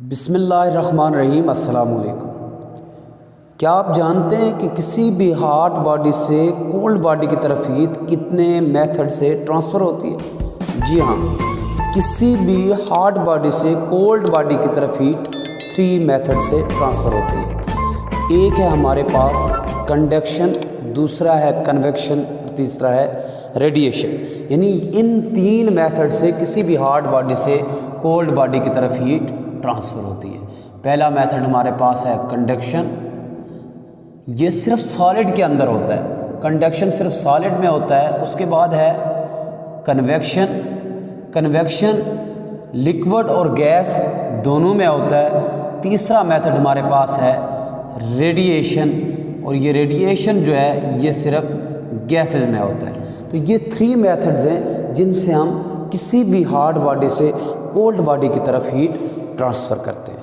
बिस्मिल्लाहिर्रहमानिर्रहीम अस्सलाम वालेकुम। क्या आप जानते हैं कि किसी भी हॉट बॉडी से कोल्ड बॉडी की तरफ हीट कितने मेथड से ट्रांसफ़र होती है? जी हाँ, किसी भी हॉट बॉडी से कोल्ड बॉडी की तरफ हीट 3 मेथड से ट्रांसफ़र होती है। एक है हमारे पास कंडक्शन, दूसरा है कन्वेक्शन और तीसरा है रेडिएशन। यानी इन 3 मेथड से किसी भी हॉट बॉडी से कोल्ड बॉडी की तरफ हीट ट्रांसफ़र होती है। पहला मेथड हमारे पास है कंडक्शन, ये सिर्फ सॉलिड के अंदर होता है, कंडक्शन सिर्फ सॉलिड में होता है। उसके बाद है कन्वेक्शन, कन्वेक्शन लिक्विड और गैस दोनों में होता है। तीसरा मेथड हमारे पास है रेडिएशन, और ये रेडिएशन जो है ये सिर्फ गैसेस में होता है। तो ये 3 मेथड्स हैं जिनसे हम किसी भी हॉट बॉडी से कोल्ड बॉडी की तरफ हीट ट्रांसफ़र करते हैं।